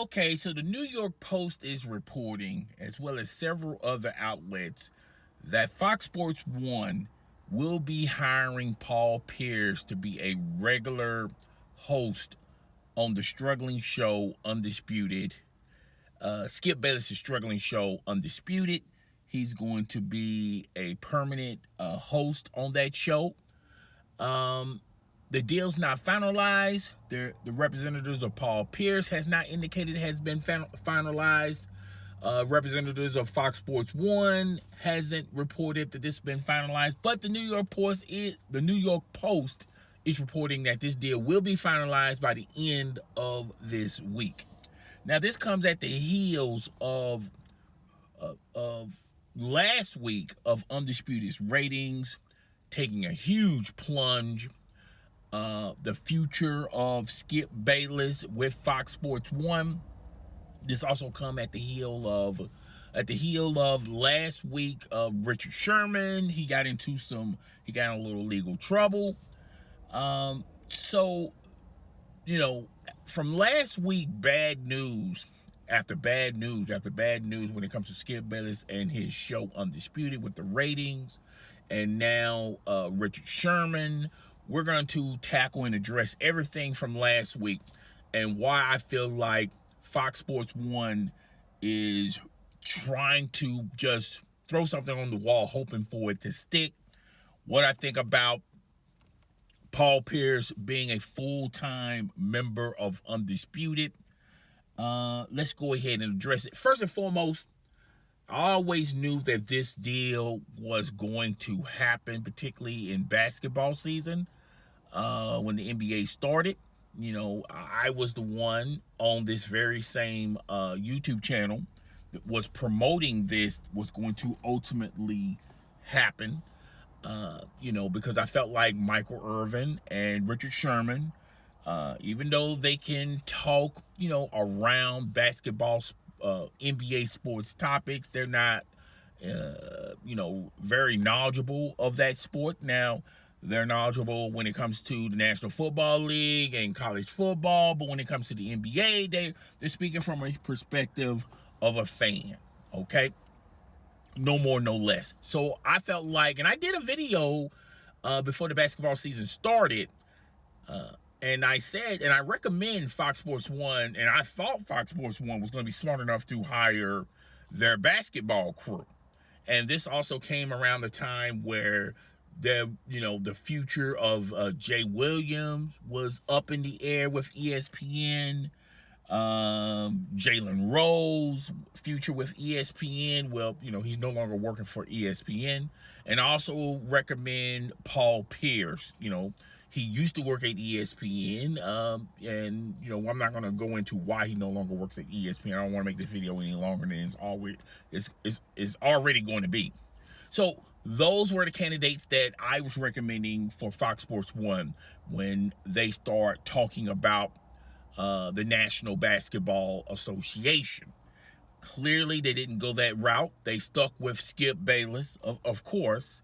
Okay, so the New York Post is reporting, as well as several other outlets, that Fox Sports 1 will be hiring Paul Pierce to be a regular host on the struggling show Undisputed. Skip Bayless' struggling show Undisputed. He's going to be a permanent host on that show. The deal's not finalized. The representatives of Paul Pierce has not indicated it has been finalized. Representatives of Fox Sports 1 hasn't reported that this has been finalized. But the New York Post is reporting that this deal will be finalized by the end of this week. Now, this comes at the heels of last week of Undisputed's ratings taking a huge plunge. The future of Skip Bayless with Fox Sports 1. This also come at the heel of last week of Richard Sherman. He got in a little legal trouble. So, from last week, bad news after bad news when it comes to Skip Bayless and his show Undisputed with the ratings, and now Richard Sherman. We're going to tackle and address everything from last week and why I feel like Fox Sports 1 is trying to just throw something on the wall, hoping for it to stick. What I think about Paul Pierce being a full-time member of Undisputed. Let's go ahead and address it. First and foremost, I always knew that this deal was going to happen, particularly in basketball season. When the NBA started, I was the one on this very same YouTube channel that was promoting this was going to ultimately happen. Because I felt like Michael Irvin and Richard Sherman, even though they can talk, around basketball, NBA sports topics, they're not, very knowledgeable of that sport. Now, they're knowledgeable when it comes to the National Football League and college football, but when it comes to the NBA, they're speaking from a perspective of a fan, okay? No more, no less. So I felt like, and I did a video before the basketball season started, and I said, and I recommend Fox Sports 1, and I thought Fox Sports 1 was going to be smart enough to hire their basketball crew. And this also came around the time where the future of Jay Williams was up in the air with ESPN. Jalen Rose future with ESPN. Well, he's no longer working for ESPN. And I also recommend Paul Pierce. He used to work at ESPN. And I'm not going to go into why he no longer works at ESPN. I don't want to make this video any longer than it's already going to be. So those were the candidates that I was recommending for Fox Sports 1 when they start talking about the National Basketball Association. Clearly, they didn't go that route. They stuck with Skip Bayless, of course,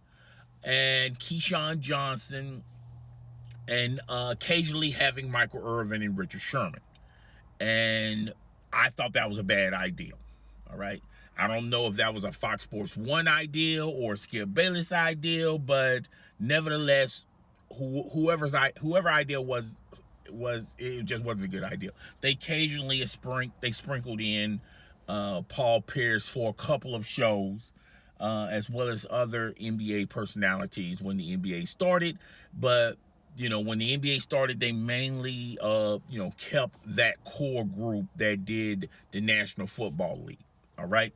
and Keyshawn Johnson, and occasionally having Michael Irvin and Richard Sherman. And I thought that was a bad idea. All right. I don't know if that was a Fox Sports 1 ideal or Skip Bayless ideal, but nevertheless, whoever idea was it just wasn't a good idea. They occasionally sprinkled in Paul Pierce for a couple of shows, as well as other NBA personalities when the NBA started. But when the NBA started, they mainly kept that core group that did the National Football League. All right.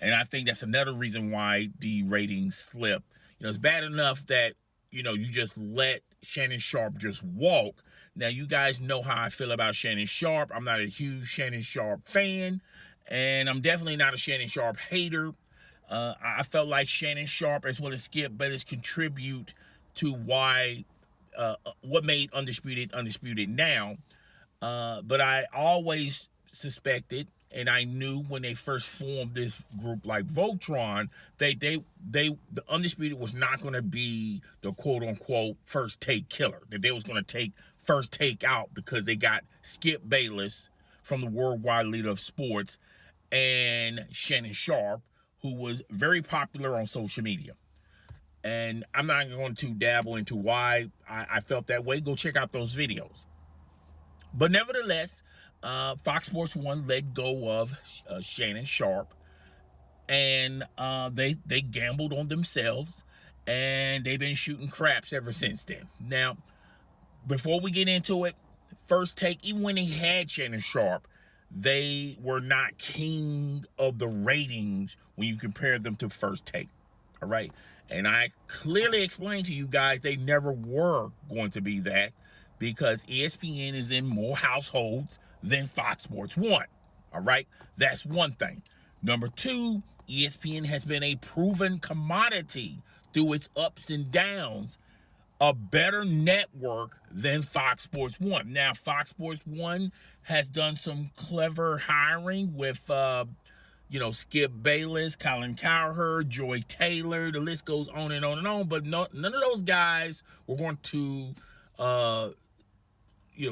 And I think that's another reason why the ratings slip. It's bad enough that, you just let Shannon Sharpe just walk. Now, you guys know how I feel about Shannon Sharpe. I'm not a huge Shannon Sharpe fan, and I'm definitely not a Shannon Sharpe hater. I felt like Shannon Sharpe, as well as Skip Bayless, contribute to why what made Undisputed now. But I always suspected, and I knew when they first formed this group like Voltron, the Undisputed was not going to be the quote unquote first take killer. That they was going to take first take out because they got Skip Bayless from the worldwide leader of sports, and Shannon Sharpe, who was very popular on social media. And I'm not going to dabble into why I felt that way. Go check out those videos. But nevertheless, Fox Sports 1 let go of Shannon Sharpe, and they gambled on themselves, and they've been shooting craps ever since then. Now, before we get into it, First Take, even when they had Shannon Sharpe, they were not king of the ratings when you compare them to First Take. All right. And I clearly explained to you guys they never were going to be that, because ESPN is in more households than Fox Sports 1. All right. That's one thing. Number two, ESPN has been a proven commodity through its ups and downs, a better network than Fox Sports 1. Now, Fox Sports 1 has done some clever hiring with, Skip Bayless, Colin Cowherd, Joy Taylor. The list goes on and on and on. But none of those guys were going to,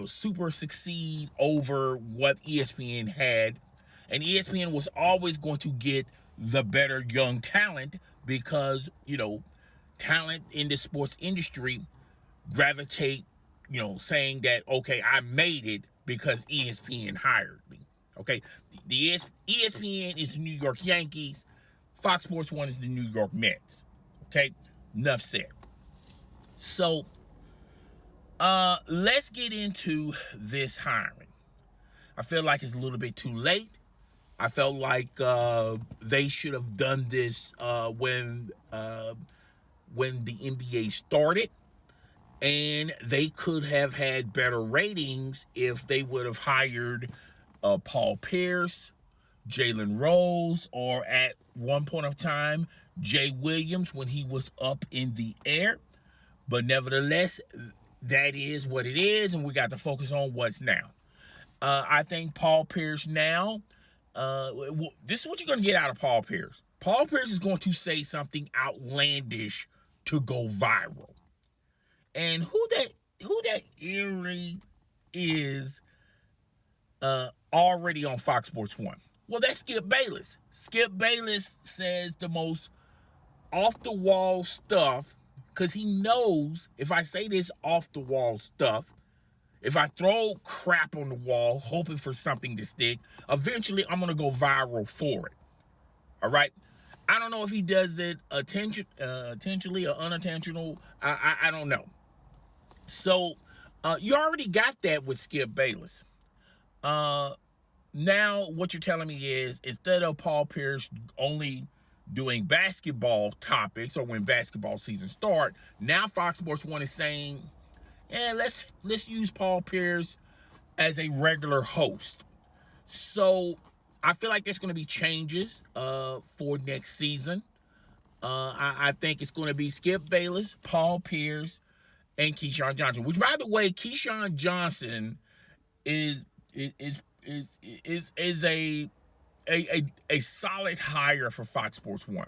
super succeed over what ESPN had. And ESPN was always going to get the better young talent because, talent in the sports industry gravitate, saying that, okay, I made it because ESPN hired me. Okay, the ESPN is the New York Yankees. Fox Sports 1 is the New York Mets. Okay, enough said. So, let's get into this hiring. I feel like it's a little bit too late. I felt like they should have done this when the NBA started, and they could have had better ratings if they would have hired Paul Pierce, Jalen Rose, or at one point of time, Jay Williams when he was up in the air. But nevertheless, that is what it is, and we got to focus on what's now. I think Paul Pierce now, this is what you're going to get out of Paul Pierce. Paul Pierce is going to say something outlandish to go viral. And who that eerie is already on Fox Sports 1? Well, that's Skip Bayless. Skip Bayless says the most off-the-wall stuff because he knows if I say this off-the-wall stuff, if I throw crap on the wall hoping for something to stick, eventually I'm going to go viral for it. All right? I don't know if he does it intentionally or unintentional. I don't know. So you already got that with Skip Bayless. Now what you're telling me is instead of Paul Pierce only doing basketball topics or when basketball season start, now Fox Sports 1 is saying, let's use Paul Pierce as a regular host. So I feel like there's going to be changes for next season. I think it's going to be Skip Bayless, Paul Pierce, and Keyshawn Johnson. Which, by the way, Keyshawn Johnson is a solid hire for Fox Sports 1.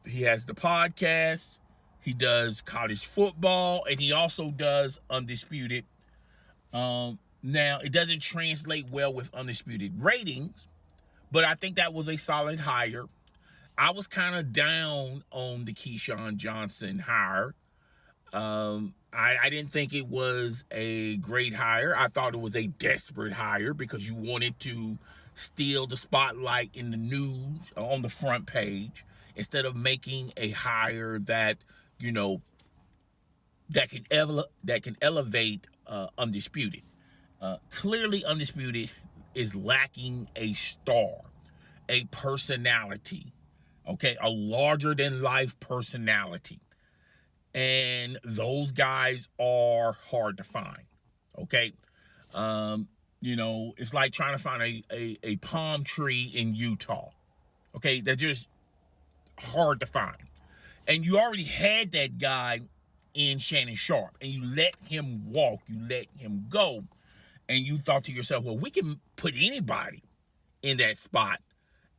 He has the podcast, he does college football, and he also does Undisputed. Now, it doesn't translate well with Undisputed ratings, but I think that was a solid hire. I was kind of down on the Keyshawn Johnson hire. I didn't think it was a great hire. I thought it was a desperate hire because you wanted to steal the spotlight in the news on the front page instead of making a hire that, that can elevate Undisputed. Clearly, Undisputed is lacking a star, a personality, okay, a larger-than-life personality. And those guys are hard to find, okay? It's like trying to find a palm tree in Utah, okay? They're just hard to find. And you already had that guy in Shannon Sharpe, and you let him walk, you let him go, and you thought to yourself, well, we can put anybody in that spot,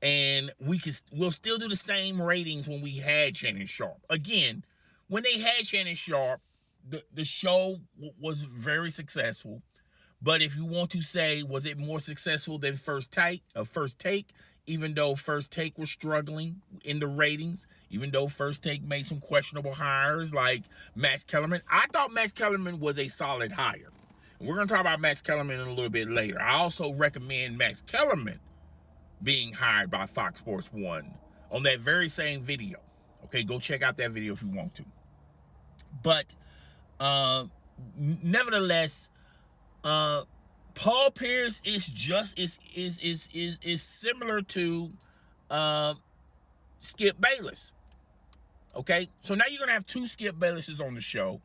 and we'll still do the same ratings when we had Shannon Sharpe. Again, when they had Shannon Sharpe, the show was very successful, But if you want to say, was it more successful than First Take, even though First Take was struggling in the ratings, even though First Take made some questionable hires like Max Kellerman, I thought Max Kellerman was a solid hire. And we're going to talk about Max Kellerman in a little bit later. I also recommend Max Kellerman being hired by Fox Sports 1 on that very same video. Okay, go check out that video if you want to. But nevertheless, Paul Pierce is just is similar to Skip Bayless. Okay, so now you're gonna have two Skip Baylesses on the show.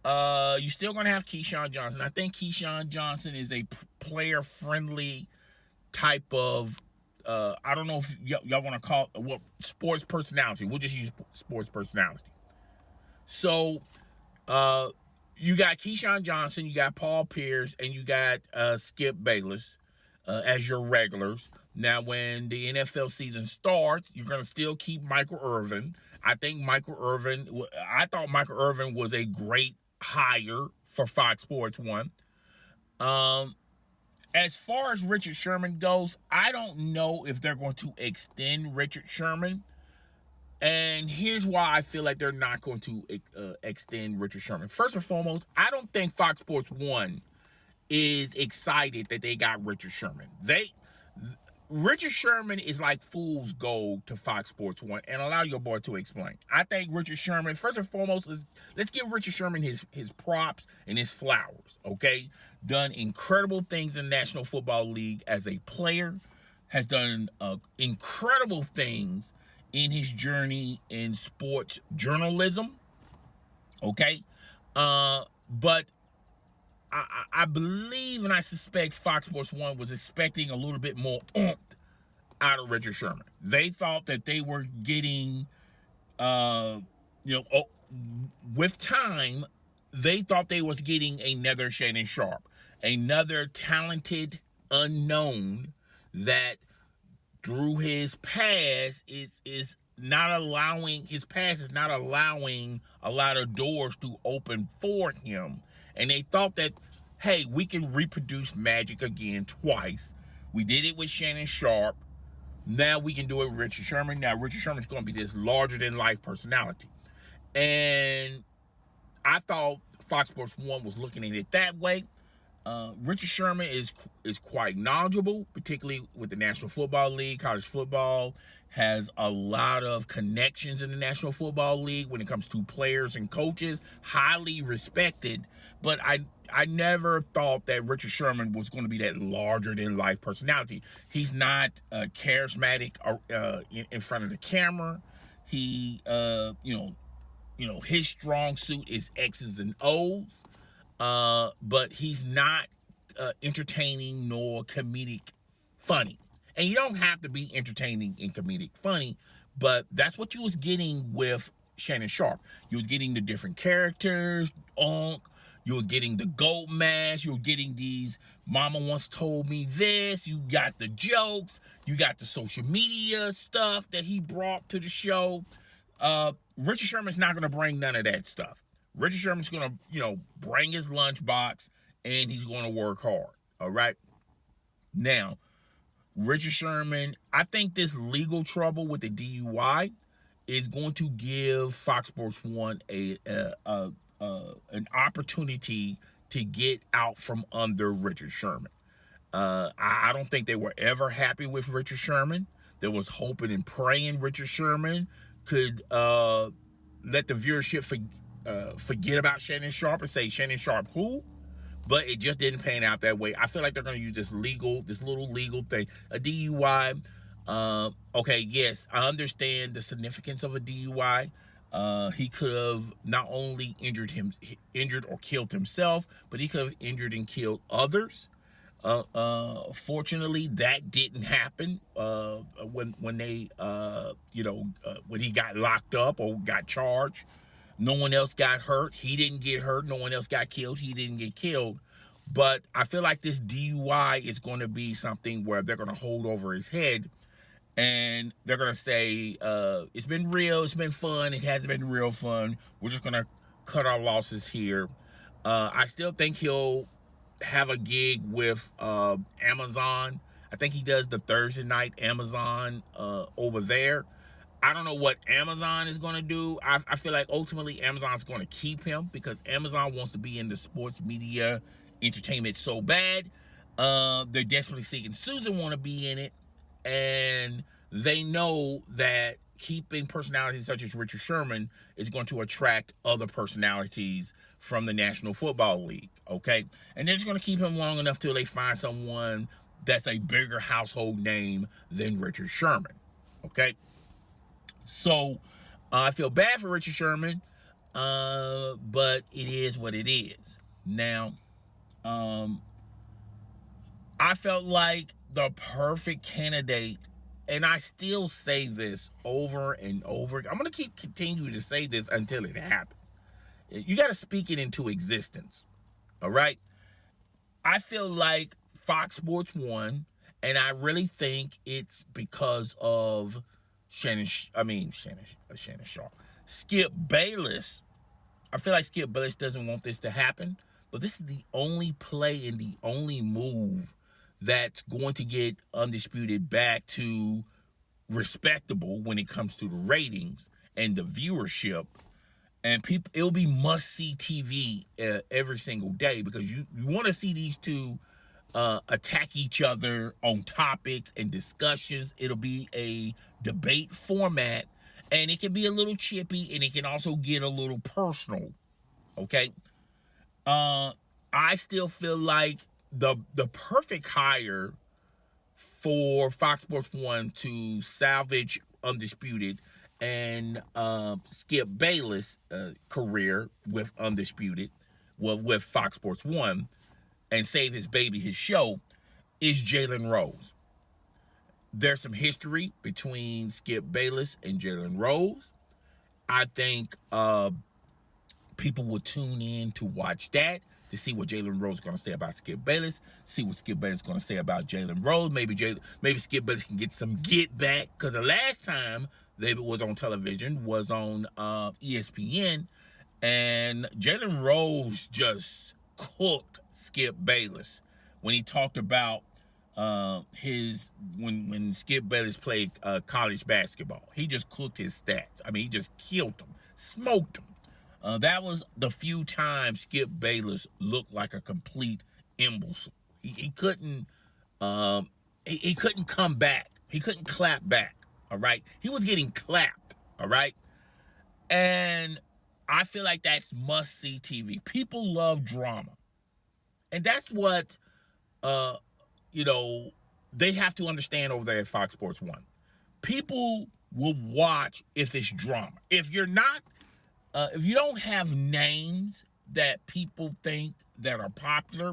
You're still gonna have Keyshawn Johnson. I think Keyshawn Johnson is a player-friendly type of I don't know if y'all want to call it sports personality. We'll just use sports personality. So you got Keyshawn Johnson, you got Paul Pierce, and you got Skip Bayless as your regulars. Now, when the NFL season starts, you're going to still keep Michael Irvin. I thought Michael Irvin was a great hire for Fox Sports 1. As far as Richard Sherman goes, I don't know if they're going to extend Richard Sherman. And here's why I feel like they're not going to extend Richard Sherman. First and foremost, I don't think Fox Sports 1 is excited that they got Richard Sherman. Richard Sherman is like fool's gold to Fox Sports 1, and allow your boy to explain. I think Richard Sherman, first and foremost, let's give Richard Sherman his props and his flowers, okay? Done incredible things in the National Football League as a player, has done incredible things in his journey in sports journalism, okay? But I believe and I suspect Fox Sports 1 was expecting a little bit more oomph out of Richard Sherman. They thought that they were getting, with time, they thought they was getting another Shannon Sharpe, another talented unknown that through his past is not allowing a lot of doors to open for him. And they thought that, hey, we can reproduce magic again twice. We did it with Shannon Sharpe. Now we can do it with Richard Sherman. Now Richard Sherman's going to be this larger-than-life personality. And I thought Fox Sports 1 was looking at it that way. Richard Sherman is quite knowledgeable, particularly with the National Football League. College football has a lot of connections in the National Football League when it comes to players and coaches, highly respected. But I never thought that Richard Sherman was going to be that larger-than-life personality. He's not charismatic in front of the camera. He, his strong suit is X's and O's. But he's not entertaining nor comedic funny. And you don't have to be entertaining and comedic funny, but that's what you was getting with Shannon Sharpe. You was getting the different characters, you was getting the goat mask, you were getting these mama once told me this, you got the jokes, you got the social media stuff that he brought to the show. Richard Sherman's not going to bring none of that stuff. Richard Sherman's going to, bring his lunchbox, and he's going to work hard, all right? Now, Richard Sherman, I think this legal trouble with the DUI is going to give Fox Sports 1 an opportunity to get out from under Richard Sherman. I don't think they were ever happy with Richard Sherman. There was hoping and praying Richard Sherman could let the viewership forget about Shannon Sharpe and say Shannon Sharpe who, but it just didn't pan out that way. I feel like they're going to use this little legal thing, a DUI. Okay, yes, I understand the significance of a DUI. He could have not only injured or killed himself, but he could have injured and killed others. Fortunately, that didn't happen when he got locked up or got charged. No one else got hurt. He didn't get hurt. No one else got killed. He didn't get killed. But I feel like this DUI is going to be something where they're going to hold over his head and they're going to say, it's been real. It's been fun. It hasn't been real fun. We're just going to cut our losses here. I still think he'll have a gig with Amazon. I think he does the Thursday night Amazon over there. I don't know what Amazon is going to do. I feel like ultimately Amazon's going to keep him because Amazon wants to be in the sports media entertainment so bad. They're desperately seeking. Susan want to be in it, and they know that keeping personalities such as Richard Sherman is going to attract other personalities from the National Football League, okay? And they're just going to keep him long enough till they find someone that's a bigger household name than Richard Sherman, okay? So I feel bad for Richard Sherman, but it is what it is. Now, I felt like the perfect candidate, and I still say this over and over. I'm going to continue to say this until it happens. You got to speak it into existence, all right? I feel like Fox Sports won, and I really think it's because of Shannon Sharpe. Skip Bayless. I feel like Skip Bayless doesn't want this to happen, but this is the only play and the only move that's going to get Undisputed back to respectable when it comes to the ratings and the viewership. And people, it'll be must-see TV every single day because you want to see these two attack each other on topics and discussions. It'll be a debate format, and it can be a little chippy, and it can also get a little personal, okay? I still feel like the perfect hire for Fox Sports 1 to salvage Undisputed and Skip Bayless' career with Undisputed, with Fox Sports 1, and save his baby, his show, is Jalen Rose. There's some history between Skip Bayless and Jalen Rose. I think people will tune in to watch that, to see what Jalen Rose is going to say about Skip Bayless, see what Skip Bayless is going to say about Jalen Rose. Maybe Skip Bayless can get some get back, because the last time David was on television was on ESPN, and Jalen Rose just cooked Skip Bayless when he talked about when Skip Bayless played college basketball. He just cooked his stats. I mean, he just killed him, smoked him. That was the few times Skip Bayless looked like a complete imbecile. He couldn't he couldn't come back. He couldn't clap back. All right, he was getting clapped. All right, and I feel like that's must-see TV. People love drama, and that's what they have to understand over there at Fox Sports 1. People will watch if it's drama. If you're not, if you don't have names that people think that are popular,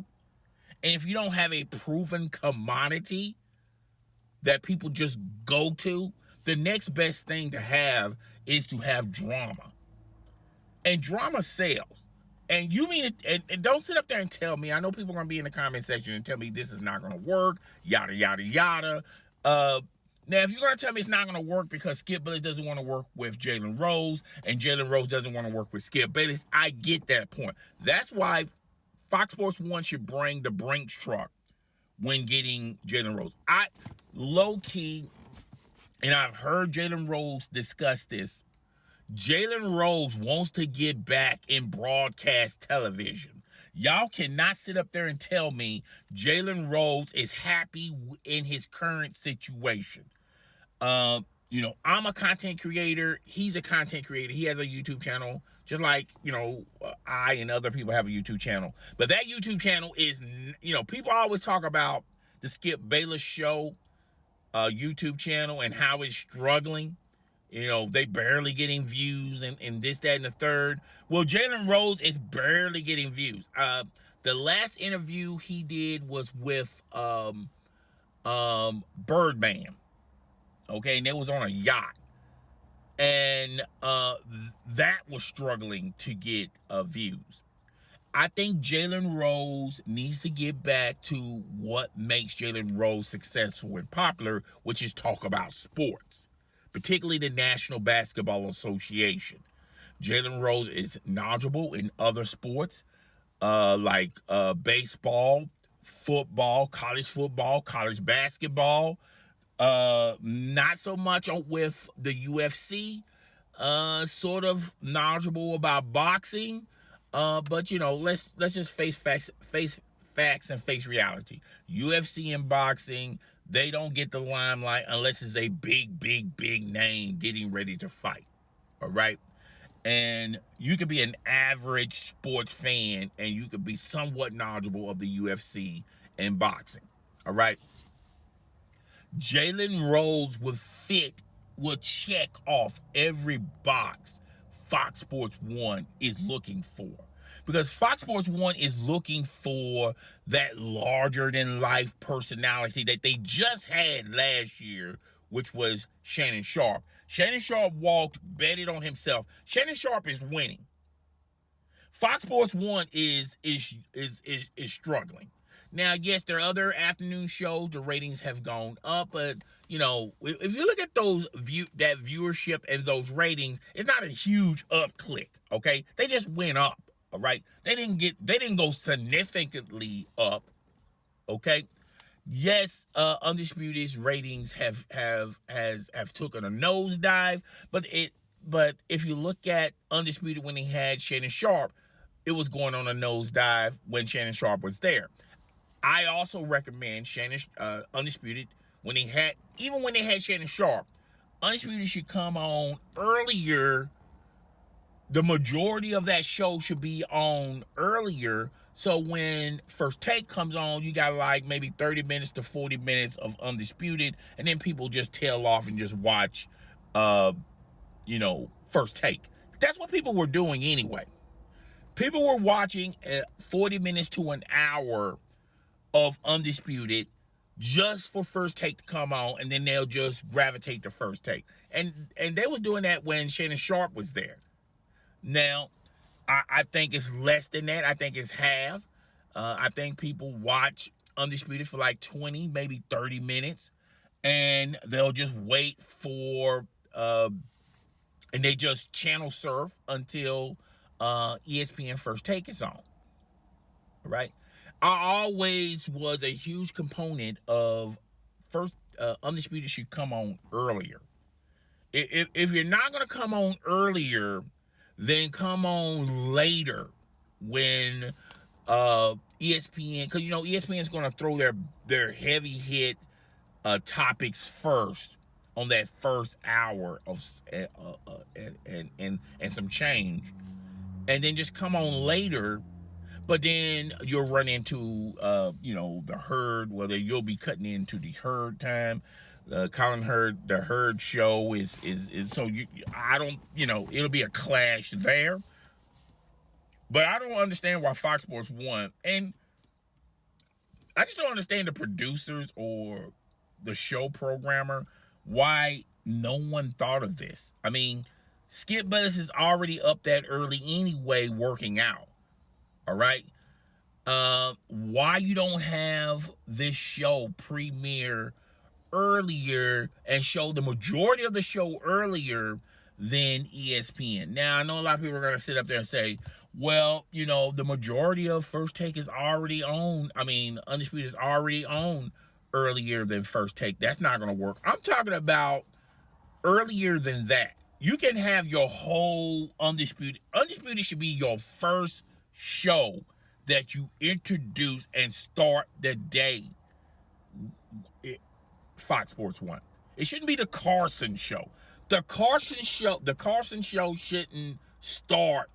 and if you don't have a proven commodity that people just go to, the next best thing to have is to have drama. And drama sells. And you mean it, and don't sit up there and tell me, I know people are going to be in the comment section and tell me this is not going to work, yada, yada, yada. Now, if you're going to tell me it's not going to work because Skip Bayless doesn't want to work with Jalen Rose and Jalen Rose doesn't want to work with Skip Bayless, I get that point. That's why Fox Sports 1 should bring the Brinks truck when getting Jalen Rose. I, low-key, and I've heard Jalen Rose discuss this, Jalen Rose wants to get back in broadcast television. Y'all cannot sit up there and tell me Jalen Rose is happy in his current situation. I'm a content creator. He's a content creator. He has a YouTube channel, just like, I and other people have a YouTube channel. But that YouTube channel is, people always talk about the Skip Bayless show YouTube channel and how it's struggling. They barely getting views and this, that, and the third. Well, Jalen Rose is barely getting views. The last interview he did was with Birdman. Okay, and it was on a yacht. And that was struggling to get views. I think Jalen Rose needs to get back to what makes Jalen Rose successful and popular, which is talk about sports, particularly the National Basketball Association. Jalen Rose is knowledgeable in other sports. like baseball, football, college basketball. Not so much with the UFC. Sort of knowledgeable about boxing. But let's just face facts and face reality. UFC and boxing, they don't get the limelight unless it's a big name getting ready to fight. All right. And you could be an average sports fan and you could be somewhat knowledgeable of the UFC and boxing. All right. Jalen Rose will check off every box Fox Sports 1 is looking for. Because Fox Sports 1 is looking for that larger than life personality that they just had last year, which was Shannon Sharpe. Shannon Sharpe betted on himself. Shannon Sharpe is winning. Fox Sports 1 is struggling. Now, yes, there are other afternoon shows. The ratings have gone up, but if you look at that viewership and those ratings, it's not a huge up click. Okay, they just went up. All right, they didn't go significantly up. Okay, yes, Undisputed's ratings have taken a nosedive, but if you look at Undisputed when they had Shannon Sharpe, it was going on a nosedive when Shannon Sharpe was there. I also recommend Undisputed when they had Shannon Sharpe, Undisputed should come on earlier. The majority of that show should be on earlier. So when First Take comes on, you got like maybe 30 minutes to 40 minutes of Undisputed, and then people just tail off and just watch First Take. That's what people were doing anyway. People were watching 40 minutes to an hour of Undisputed just for First Take to come on, and then they'll just gravitate to First Take. And they was doing that when Shannon Sharpe was there. Now, I think it's less than that. I think it's half. I think people watch Undisputed for like 20, maybe 30 minutes, and they'll just wait for, and they just channel surf until ESPN First Take is on. Right? I always was a huge component of Undisputed should come on earlier. If you're not going to come on earlier, then come on later when ESPN, because ESPN is going to throw their heavy hit topics first on that first hour of and some change, and then just come on later. But then you'll run into, the herd, whether you'll be cutting into the herd time. Colin Hurd, the Herd show is so it'll be a clash there. But I don't understand why Fox Sports 1, and I just don't understand the producers or the show programmer, why no one thought of this. I mean, Skip Bayless is already up that early anyway working out. All right. Why you don't have this show premiere earlier and show the majority of the show earlier than ESPN? Now, I know a lot of people are going to sit up there and say, well, the majority of First Take is already on. I mean, Undisputed is already on earlier than First Take. That's not going to work. I'm talking about earlier than that. You can have your whole Undisputed. Undisputed should be your first show that you introduce and start the day. Fox Sports 1. It shouldn't be the Carson show. The Carson show shouldn't start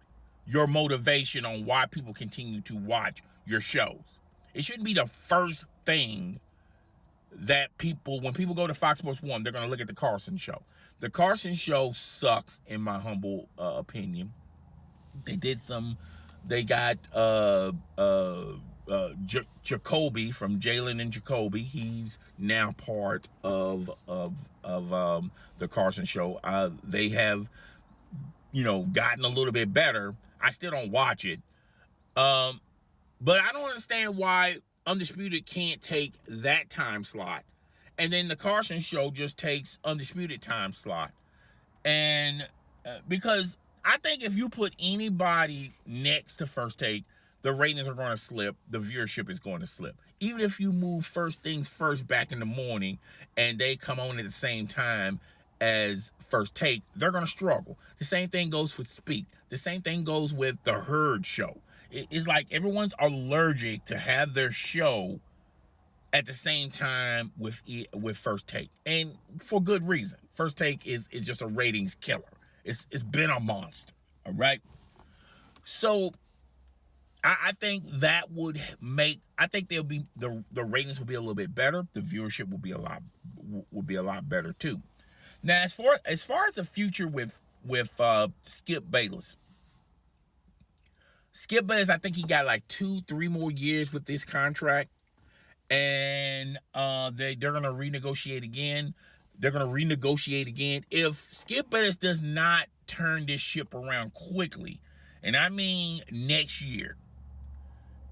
your motivation on why people continue to watch your shows. It shouldn't be the first thing that when people go to Fox Sports 1, they're going to look at the Carson show. The Carson show sucks, in my humble opinion. They got Jacoby from Jalen and Jacoby. He's now part of the Carson show. They have, gotten a little bit better. I still don't watch it. But I don't understand why Undisputed can't take that time slot. And then the Carson show just takes Undisputed time slot. And because I think if you put anybody next to First Take, the ratings are going to slip, the viewership is going to slip. Even if you move First Things First back in the morning and they come on at the same time as First Take, they're going to struggle. The same thing goes with Speak. The same thing goes with the Herd Show. It's like everyone's allergic to have their show at the same time with First Take, and for good reason. First Take is just a ratings killer. It's been a monster. All right. So I think that would make, I think there'll be the ratings will be a little bit better. The viewership will be a lot better too. Now, as far as the future with Skip Bayless. Skip Bayless, I think he got like 2-3 more years with this contract, and they're gonna renegotiate again. If Skip Bayless does not turn this ship around quickly, and I mean next year,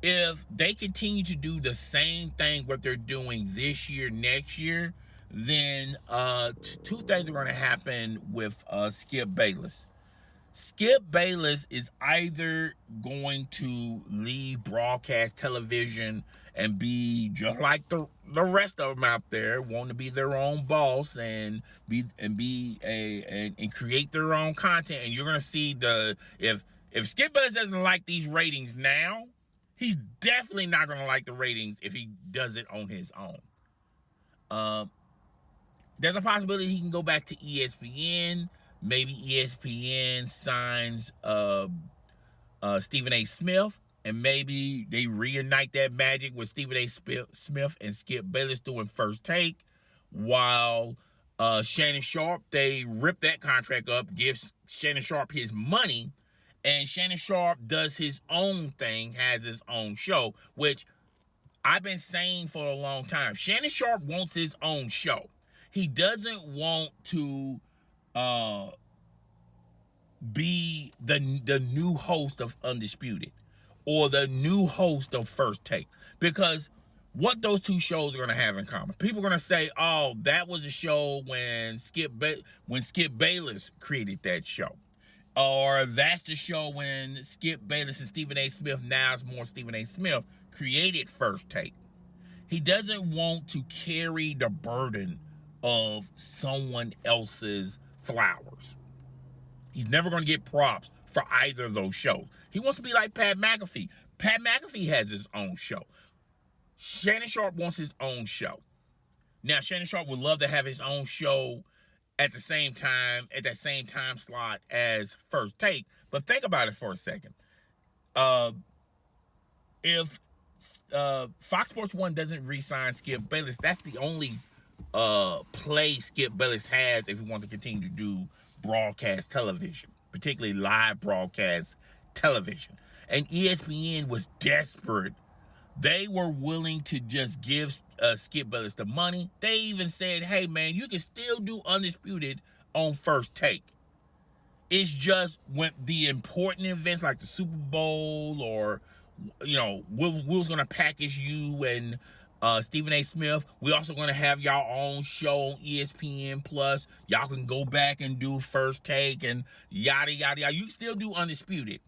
if they continue to do the same thing what they're doing this year, next year, then two things are going to happen with Skip Bayless. Skip Bayless is either going to leave broadcast television and be just like the rest of them out there, want to be their own boss and create their own content. And you're going to see if Skip Bayless doesn't like these ratings now, he's definitely not going to like the ratings if he does it on his own. There's a possibility he can go back to ESPN. Maybe ESPN signs Stephen A. Smith, and maybe they reunite that magic with Stephen A. Smith and Skip Bayless doing First Take, while Shannon Sharpe, they rip that contract up, gives Shannon Sharpe his money, and Shannon Sharpe does his own thing, has his own show, which I've been saying for a long time. Shannon Sharpe wants his own show. He doesn't want to be the new host of Undisputed or the new host of First Take, because what those two shows are going to have in common, people are going to say, oh, that was a show when Skip Bayless created that show, or that's the show when Skip Bayless and Stephen A. Smith, now it's more Stephen A. Smith, created First Take. He doesn't want to carry the burden of someone else's flowers. He's never going to get props for either of those shows. He wants to be like Pat McAfee. Pat McAfee has his own show. Shannon Sharpe wants his own show. Now, Shannon Sharpe would love to have his own show at that same time slot as First Take. But think about it for a second. If Fox Sports 1 doesn't re-sign Skip Bayless, that's the only play Skip Bayless has if he wants to continue to do broadcast television, particularly live broadcast television. And ESPN was desperate. They were willing to just give Skip Bayless the money. They even said, hey man, you can still do Undisputed on First Take. It's just when the important events like the Super Bowl, or we was going to package you and Stephen A. Smith. We also going to have y'all own show on ESPN Plus. Y'all can go back and do First Take and yada yada yada. You can still do Undisputed.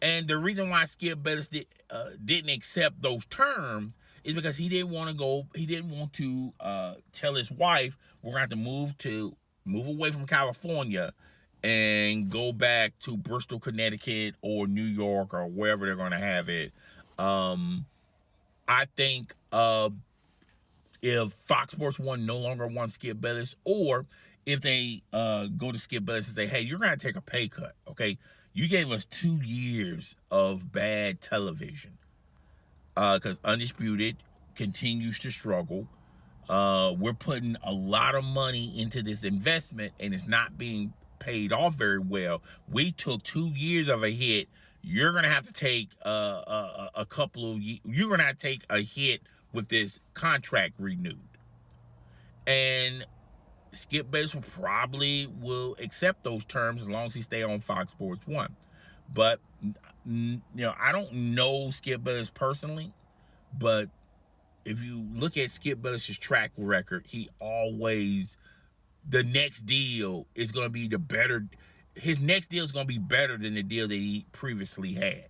And the reason why Skip Bayless didn't accept those terms is because he didn't want to tell his wife, we're going to have to move away from California and go back to Bristol, Connecticut, or New York, or wherever they're going to have it. I think if Fox Sports 1 no longer wants Skip Bayless, or if they go to Skip Bayless and say, hey, you're going to take a pay cut, okay? You gave us 2 years of bad television because Undisputed continues to struggle. We're putting a lot of money into this investment, and it's not being paid off very well. We took 2 years of a hit. You're going to have to take a couple of years. You're going to have to take a hit with this contract renewed. And Skip Bayless probably will accept those terms as long as he stay on Fox Sports 1. But, I don't know Skip Bayless personally, but if you look at Skip Bayless's track record, he always, the next deal is going to be his next deal is going to be better than the deal that he previously had.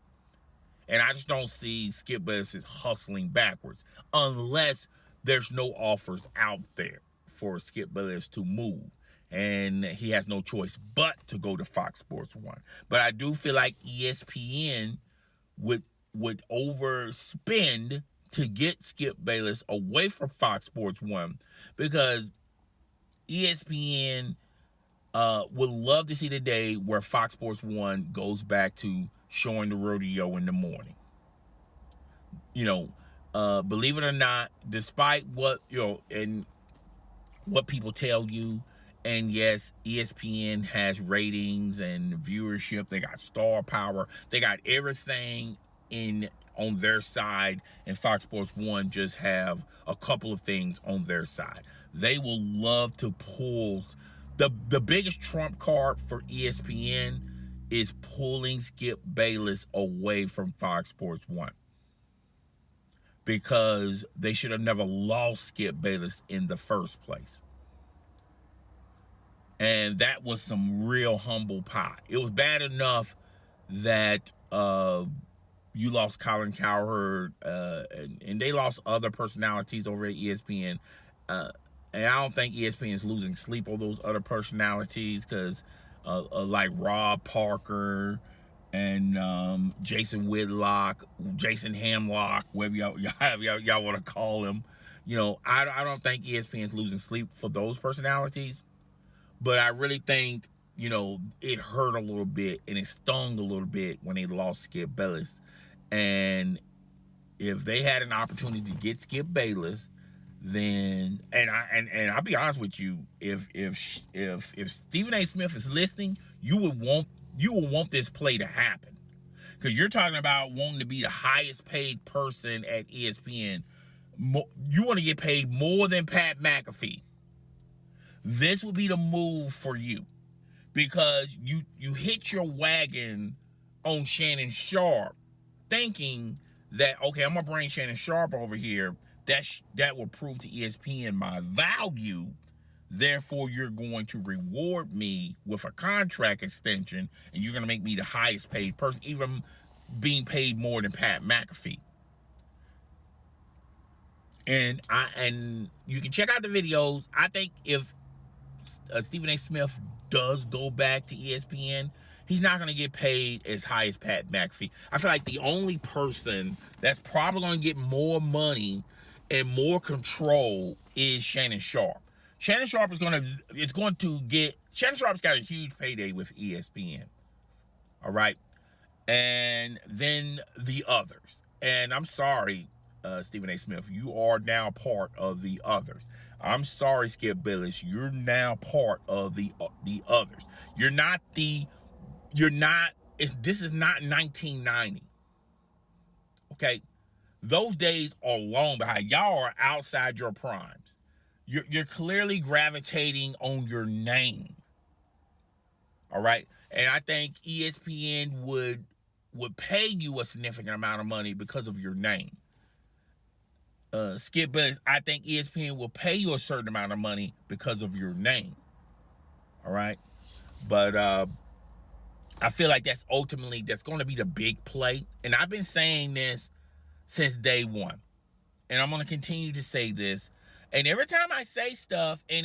And I just don't see Skip Bayless hustling backwards unless there's no offers out there for Skip Bayless to move. And he has no choice but to go to Fox Sports 1. But I do feel like ESPN would overspend to get Skip Bayless away from Fox Sports 1, because ESPN would love to see the day where Fox Sports 1 goes back to showing the rodeo in the morning. Believe it or not, despite what, and what people tell you, and yes, ESPN has ratings and viewership. They got star power. They got everything on their side, and Fox Sports 1 just have a couple of things on their side. They will love to pull the biggest trump card for ESPN is pulling Skip Bayless away from Fox Sports 1, because they should have never lost Skip Bayless in the first place. And that was some real humble pie. It was bad enough that you lost Colin Cowherd, and they lost other personalities over at ESPN. And I don't think ESPN is losing sleep on those other personalities, because like Rob Parker and Jason Whitlock, Jason Hamlock, whatever y'all want to call him. I don't think ESPN is losing sleep for those personalities. But I really think, it hurt a little bit and it stung a little bit when they lost Skip Bayless. And if they had an opportunity to get Skip Bayless, then and I'll be honest with you, if Stephen A. Smith is listening, you will want this play to happen, because you're talking about wanting to be the highest paid person at ESPN. You want to get paid more than Pat McAfee. This would be the move for you, because you hit your wagon on Shannon Sharpe, thinking that, okay, I'm gonna bring Shannon Sharpe over here. That will prove to ESPN my value. Therefore, you're going to reward me with a contract extension, and you're gonna make me the highest paid person, even being paid more than Pat McAfee. And you can check out the videos. I think if Stephen A. Smith does go back to ESPN, he's not going to get paid as high as Pat McAfee. I feel like the only person that's probably going to get more money and more control is Shannon Sharpe. Shannon Sharpe's got a huge payday with ESPN. All right. And then the others. And I'm sorry, Stephen A. Smith, you are now part of the others. I'm sorry, Skip Bayless, you're now part of the others. This is not 1990. Okay? Those days are long behind. Y'all are outside your primes. You're clearly gravitating on your name. All right? And I think ESPN would pay you a significant amount of money because of your name. Skip Bayless, I think ESPN will pay you a certain amount of money because of your name. All right? But I feel like that's going to be the big play. And I've been saying this since day one. And I'm going to continue to say this. And every time I say stuff and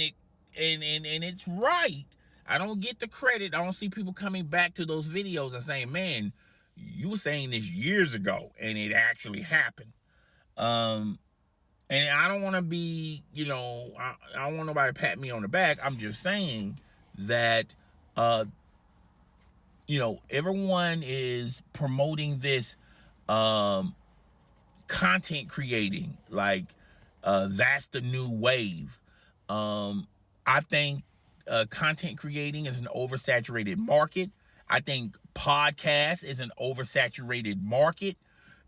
it's right, I don't get the credit. I don't see people coming back to those videos and saying, man, you were saying this years ago and it actually happened. And I don't want to be, I don't want nobody to pat me on the back. I'm just saying that, everyone is promoting this content creating, like that's the new wave. I think content creating is an oversaturated market. I think podcast is an oversaturated market.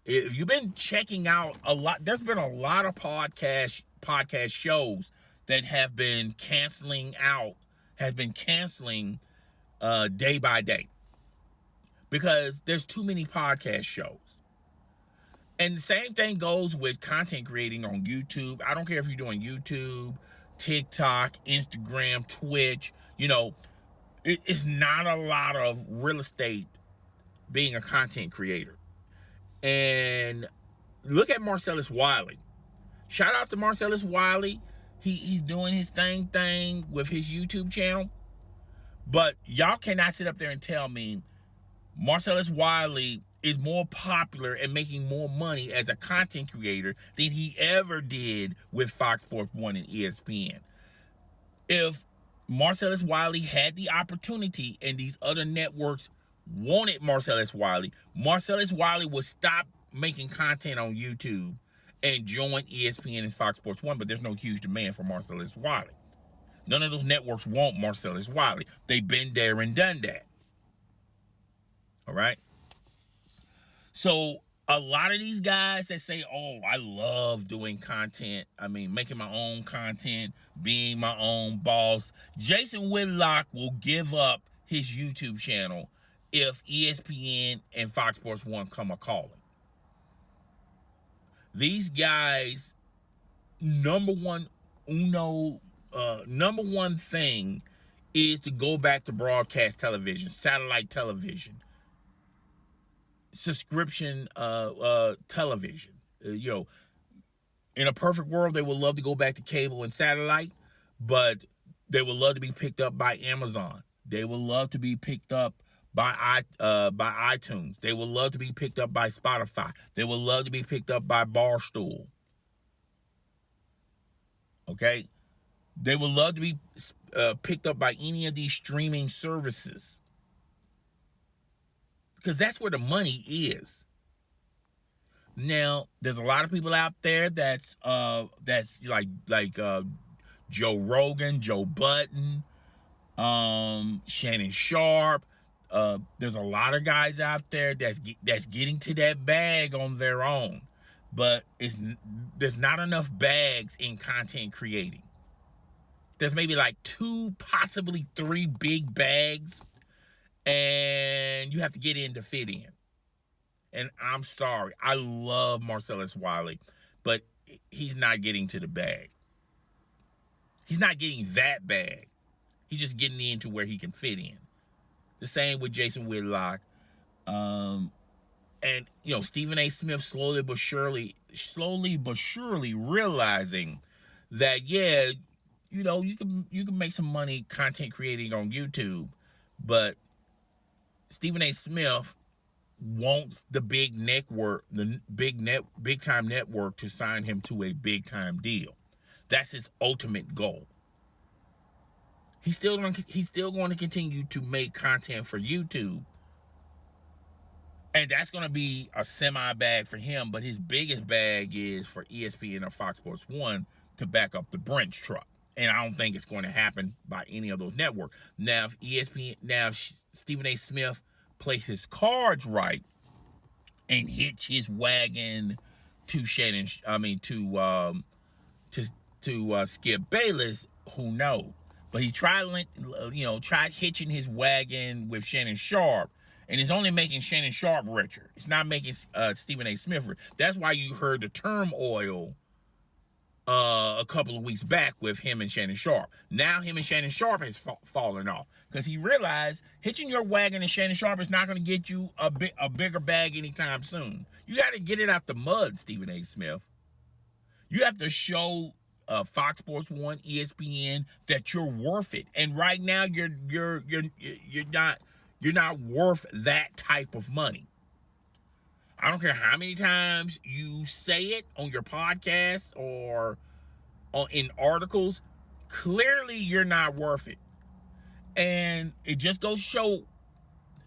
If you've been checking out a lot, there's been a lot of podcast shows that have been canceling day by day, because there's too many podcast shows. And the same thing goes with content creating on YouTube. I don't care if you're doing YouTube, TikTok, Instagram, Twitch. It's not a lot of real estate being a content creator. And look at Marcellus Wiley. Shout out to Marcellus Wiley. He's doing his thing with his YouTube channel. But y'all cannot sit up there and tell me Marcellus Wiley is more popular and making more money as a content creator than he ever did with Fox Sports 1 and ESPN. If Marcellus Wiley had the opportunity and these other networks wanted Marcellus Wiley would stop making content on YouTube and join ESPN and Fox Sports 1, but there's no huge demand for Marcellus Wiley. None of those networks want Marcellus Wiley. They've been there and done that. All right? So a lot of these guys that say, oh, I love doing content, making my own content, being my own boss, Jason Whitlock will give up his YouTube channel if ESPN and Fox Sports 1 come a-calling. These guys, number one thing is to go back to broadcast television, satellite television, subscription television. In a perfect world, they would love to go back to cable and satellite, but they would love to be picked up by Amazon. They would love to be picked up by iTunes. They would love to be picked up by Spotify. They would love to be picked up by Barstool. Okay? They would love to be picked up by any of these streaming services. Because that's where the money is. Now, there's a lot of people out there that's like Joe Rogan, Joe Budden, Shannon Sharpe. There's a lot of guys out there that's getting to that bag on their own, but there's not enough bags in content creating. There's maybe like 2, possibly 3 big bags, and you have to get in to fit in. And I'm sorry, I love Marcellus Wiley, but he's not getting to the bag. He's not getting that bag. He's just getting into where he can fit in. The same with Jason Whitlock. And Stephen A. Smith slowly but surely realizing that, you can make some money content creating on YouTube, but Stephen A. Smith wants the big time network to sign him to a big time deal. That's his ultimate goal. He's still going to continue to make content for YouTube, and that's going to be a semi bag for him. But his biggest bag is for ESPN or Fox Sports 1 to back up the Brent's truck. And I don't think it's going to happen by any of those networks. Now, if Stephen A. Smith plays his cards right and hitch his wagon to Skip Bayless, who knows? But he tried hitching his wagon with Shannon Sharpe, and it's only making Shannon Sharpe richer. It's not making Stephen A. Smith rich. That's why you heard the turmoil a couple of weeks back with him and Shannon Sharpe. Now him and Shannon Sharpe has fallen off because he realized hitching your wagon and Shannon Sharpe is not going to get you a bigger bag anytime soon. You got to get it out the mud, Stephen A. Smith. You have to show Fox Sports 1, ESPN that you're worth it. And right now you're not worth that type of money. I don't care how many times you say it on your podcast or in articles. Clearly, you're not worth it. And it just goes to show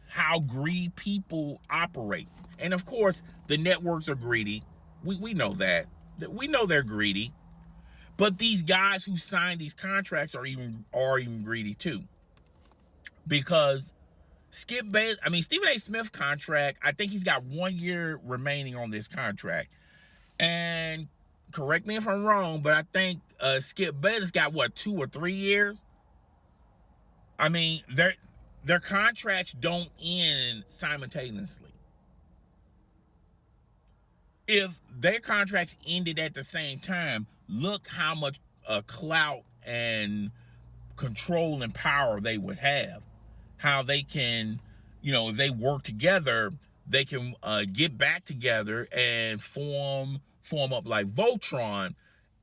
how greedy people operate. And of course, the networks are greedy. We know that. We know they're greedy. But these guys who sign these contracts are even greedy too. Because Skip Bayless, Stephen A. Smith contract, I think he's got 1 year remaining on this contract. And correct me if I'm wrong, but I think Skip Bayless got 2 or 3 years? Their contracts don't end simultaneously. If their contracts ended at the same time, look how much clout and control and power they would have. How they can, if they work together, they can get back together and form up like Voltron,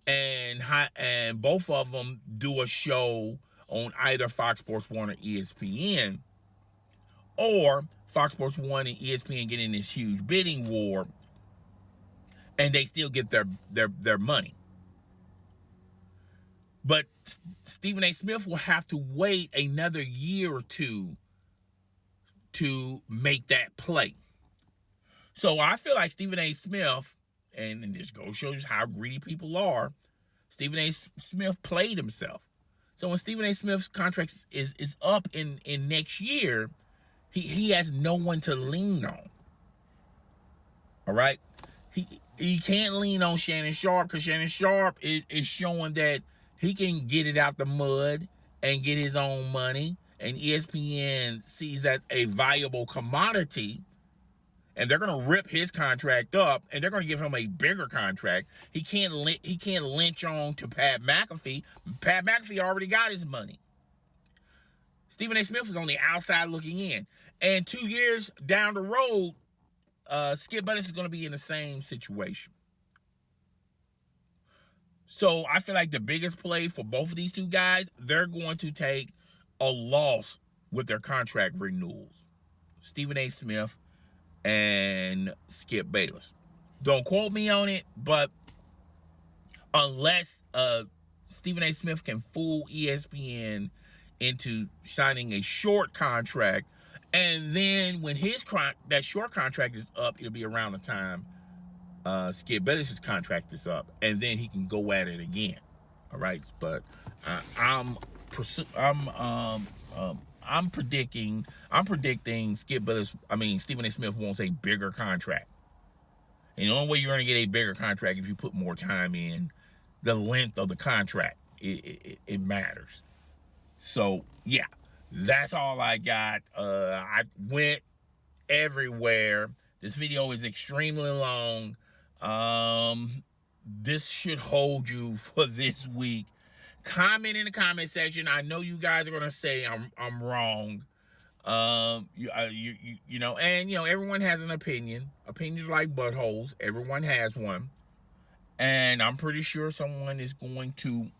and both of them do a show on either Fox Sports 1 or ESPN, or Fox Sports 1 and ESPN get in this huge bidding war, and they still get their money. But Stephen A. Smith will have to wait another year or two to make that play. So I feel like Stephen A. Smith, and this goes shows how greedy people are, Stephen A. Smith played himself. So when Stephen A. Smith's contract is up in next year, he has no one to lean on. All right? He can't lean on Shannon Sharpe, because Shannon Sharpe is showing that he can get it out the mud and get his own money, and ESPN sees that a viable commodity, and they're going to rip his contract up, and they're going to give him a bigger contract. He can't lynch on to Pat McAfee. Pat McAfee already got his money. Stephen A. Smith is on the outside looking in. And 2 years down the road, Skip Bayless is going to be in the same situation. So I feel like the biggest play for both of these two guys, they're going to take a loss with their contract renewals. Stephen A. Smith and Skip Bayless. Don't quote me on it, but unless Stephen A. Smith can fool ESPN into signing a short contract, and then when that short contract is up, it'll be around the time Skip Bayless' contract is up, and then he can go at it again. All right, but I'm predicting Stephen A. Smith wants a bigger contract. And the only way you're going to get a bigger contract if you put more time in. The length of the contract, it matters. So yeah, that's all I got. I went everywhere. This video is extremely long. This should hold you for this week. Comment in the comment section. I know you guys are gonna say I'm wrong. Everyone has an opinion. Opinions are like buttholes. Everyone has one, and I'm pretty sure someone is going to,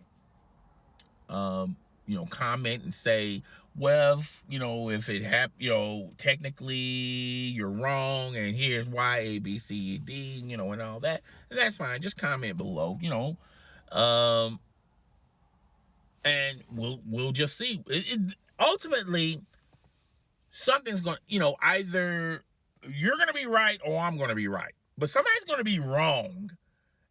comment and say, well, if it happened, technically you're wrong, and here's why A, B, C, D, and all that. And that's fine. Just comment below, and we'll just see. Ultimately, something's going, either you're going to be right or I'm going to be right, but somebody's going to be wrong.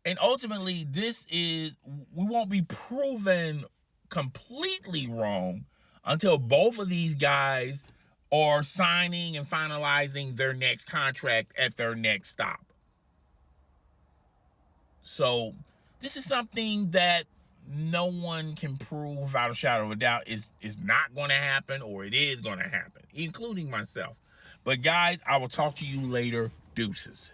And ultimately, we won't be proven completely wrong until both of these guys are signing and finalizing their next contract at their next stop. So this is something that no one can prove without a shadow of a doubt is not going to happen, or it is going to happen, including myself. But guys, I will talk to you later. Deuces.